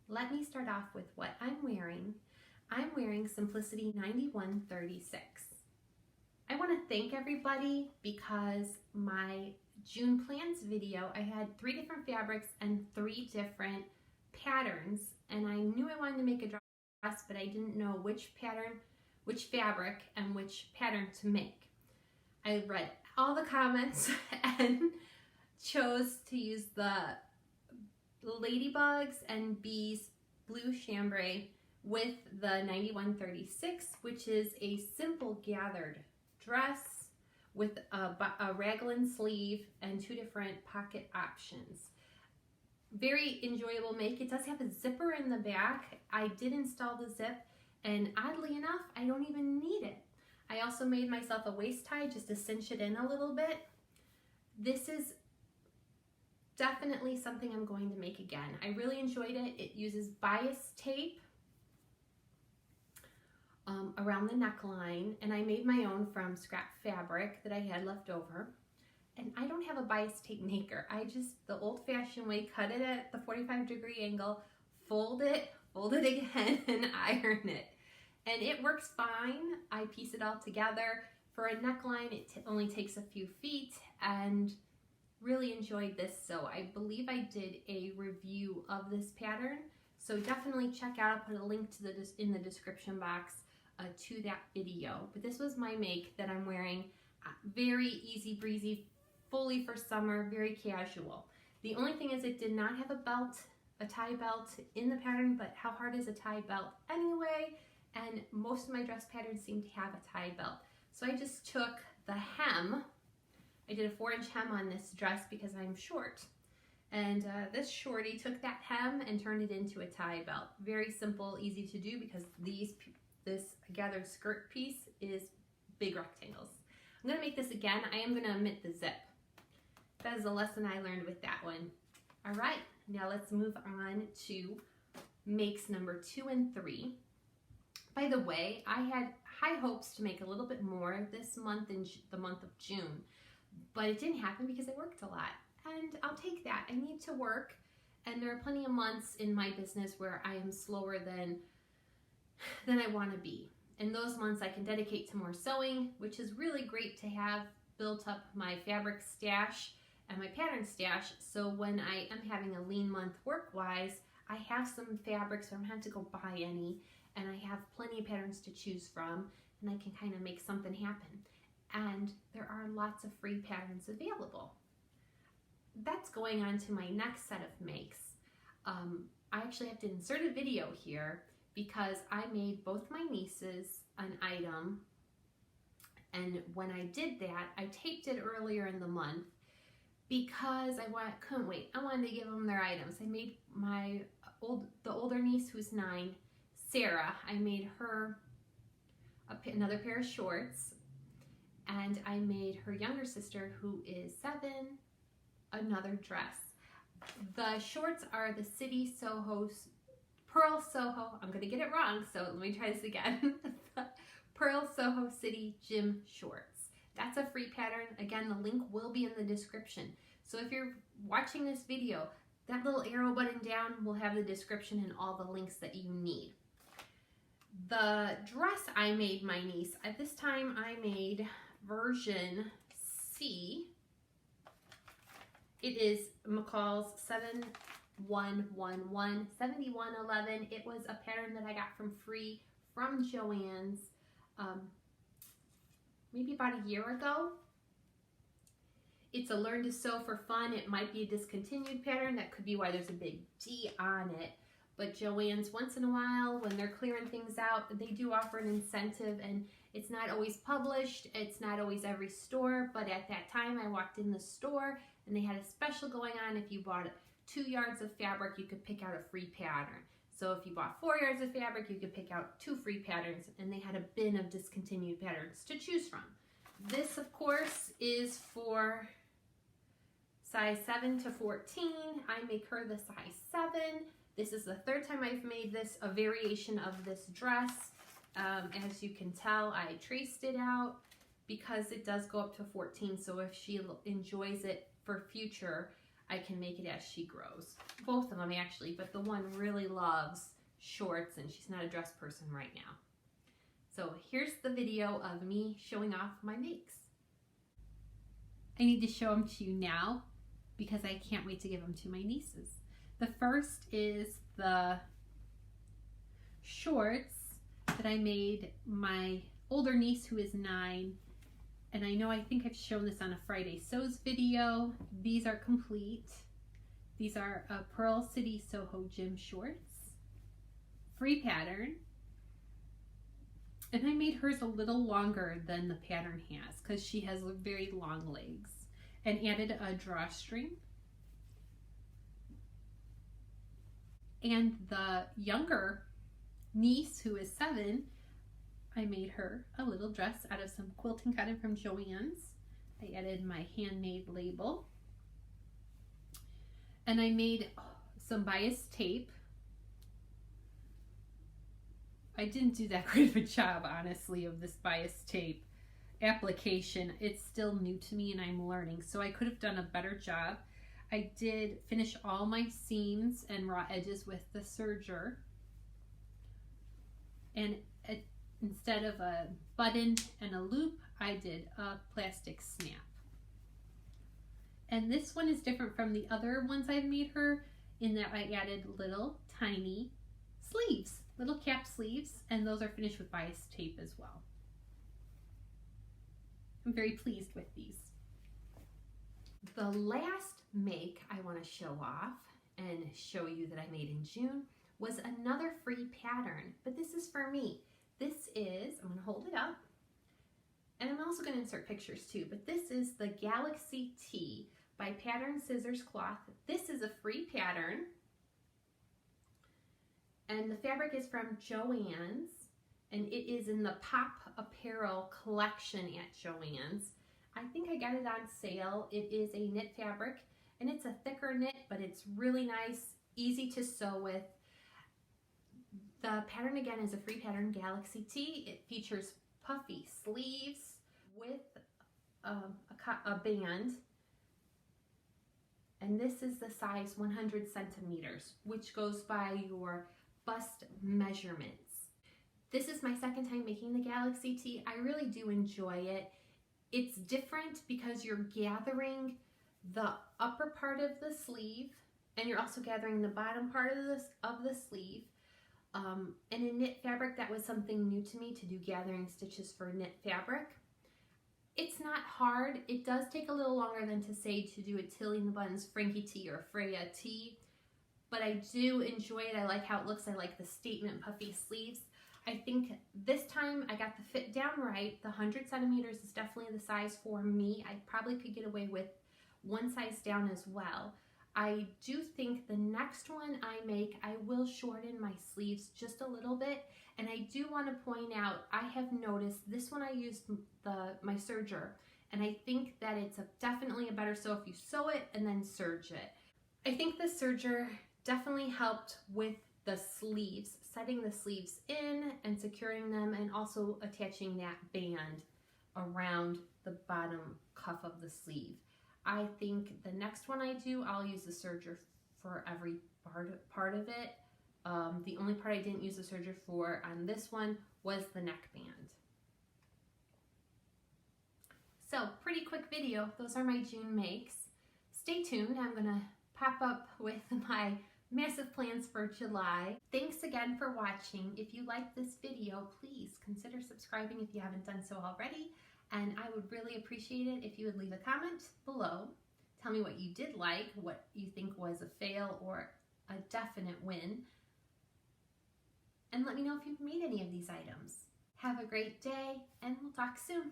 let me start off with what I'm wearing. I'm wearing Simplicity 9136. I want to thank everybody because my June plans video, I had 3 different fabrics and 3 different patterns, and I knew I wanted to make a dress, but I didn't know which pattern, which fabric, and which pattern to make. I read all the comments and chose to use the Ladybugs and Bees Blue Chambray with the 9136, which is a simple gathered dress with a raglan sleeve and 2 different pocket options. Very enjoyable make. It does have a zipper in the back. I did install the zip, and oddly enough, I don't even need it. I also made myself a waist tie just to cinch it in a little bit. This is definitely something I'm going to make again. I really enjoyed it. It uses bias tape around the neckline, and I made my own from scrap fabric that I had left over. And I don't have a bias tape maker. I just, the old-fashioned way, cut it at the 45-degree angle, fold it again, and iron it. And it works fine. I piece it all together. For a neckline, it only takes a few feet, and really enjoyed this. So I believe I did a review of this pattern. So definitely check out. I'll put a link to in the description box to that video. But this was my make that I'm wearing. Very easy breezy, fully for summer, very casual. The only thing is it did not have a belt, a tie belt in the pattern, but how hard is a tie belt anyway? And most of my dress patterns seem to have a tie belt. So I just took the hem. I did a 4-inch hem on this dress because I'm short. And this shorty took that hem and turned it into a tie belt. Very simple, easy to do because this gathered skirt piece is big rectangles. I'm gonna make this again. I am gonna omit the zip. That is a lesson I learned with that one. All right, now let's move on to makes number 2 and 3. By the way, I had high hopes to make a little bit more this month in the month of June, but it didn't happen because I worked a lot, and I'll take that. I need to work, and there are plenty of months in my business where I am slower than I want to be. In those months, I can dedicate to more sewing, which is really great to have built up my fabric stash and my pattern stash. So when I am having a lean month work-wise, I have some fabrics, so I don't have to go buy any, and I have plenty of patterns to choose from, and I can kind of make something happen. And there are lots of free patterns available. That's going on to my next set of makes. I actually have to insert a video here because I made both my nieces an item, and when I did that, I taped it earlier in the month because couldn't wait. I wanted to give them their items. I made the older niece, who's 9, Sarah, I made her another pair of shorts, and I made her younger sister, who is 7, another dress. The shorts are the City Soho, Pearl Soho, I'm gonna get it wrong, so let me try this again. Pearl Soho City Gym Shorts. That's a free pattern. Again, the link will be in the description. So if you're watching this video, that little arrow button down will have the description and all the links that you need. The dress I made my niece, at this time I made version C. It is McCall's 7111, 7111. It was a pattern that I got free from Joann's maybe about a year ago. It's a learn to sew for fun. It might be a discontinued pattern. That could be why there's a big D on it. But Joann's, once in a while, when they're clearing things out, they do offer an incentive, and it's not always published. It's not always every store, but at that time I walked in the store and they had a special going on. If you bought 2 yards of fabric, you could pick out a free pattern. So if you bought 4 yards of fabric, you could pick out 2 free patterns, and they had a bin of discontinued patterns to choose from. This, of course, is for size 7 to 14. I make her the size 7. This is the 3rd time I've made this, a variation of this dress. As you can tell, I traced it out because it does go up to 14. So if she enjoys it for future, I can make it as she grows. Both of them actually, but the one really loves shorts and she's not a dress person right now. So here's the video of me showing off my makes. I need to show them to you now because I can't wait to give them to my nieces. The first is the shorts that I made my older niece who is 9. And I think I've shown this on a Friday Sews video. These are complete. These are Pearl City Soho Gym shorts. Free pattern. And I made hers a little longer than the pattern has because she has very long legs. And added a drawstring. And the younger niece who is 7, I made her a little dress out of some quilting cotton from Joann's. I added my handmade label. And I made some bias tape. I didn't do that great of a job, honestly, of this bias tape application. It's still new to me and I'm learning, so I could have done a better job. I did finish all my seams and raw edges with the serger. And instead of a button and a loop, I did a plastic snap. And this one is different from the other ones I've made her in that I added little tiny sleeves, little cap sleeves, and those are finished with bias tape as well. I'm very pleased with these. The last make I want to show off and show you that I made in June was another free pattern, but this is for me. This is, I'm going to hold it up, and I'm also going to insert pictures too, but this is the Galaxy Tee by Pattern Scissors Cloth. This is a free pattern, and the fabric is from Joann's, and it is in the Pop Apparel collection at Joann's. I think I got it on sale. It is a knit fabric, and it's a thicker knit, but it's really nice, easy to sew with. The pattern again is a free pattern, Galaxy Tee. It features puffy sleeves with a band. And this is the size 100 centimeters, which goes by your bust measurements. This is my second time making the Galaxy Tee. I really do enjoy it. It's different because you're gathering the upper part of the sleeve and you're also gathering the bottom part of the sleeve. And in knit fabric, that was something new to me, to do gathering stitches for knit fabric. It's not hard. It does take a little longer than to say to do a Tilly and the Buttons Frankie tee or Freya tee, but I do enjoy it. I like how it looks. I like the statement puffy sleeves. I think this time I got the fit down right. The 100 centimeters is definitely the size for me. I probably could get away with one size down as well. I do think the next one I make, I will shorten my sleeves just a little bit. And I do want to point out, I have noticed this one I used my serger, and I think that it's definitely a better sew if you sew it and then serge it. I think the serger definitely helped with the sleeves, setting the sleeves in and securing them, and also attaching that band around the bottom cuff of the sleeve. I think the next one I do, I'll use the serger for every part of it. The only part I didn't use the serger for on this one was the neckband. So, pretty quick video. Those are my June makes. Stay tuned. I'm going to pop up with my massive plans for July. Thanks again for watching. If you like this video, please consider subscribing if you haven't done so already. And I would really appreciate it if you would leave a comment below. Tell me what you did like, what you think was a fail or a definite win. And let me know if you've made any of these items. Have a great day, and we'll talk soon.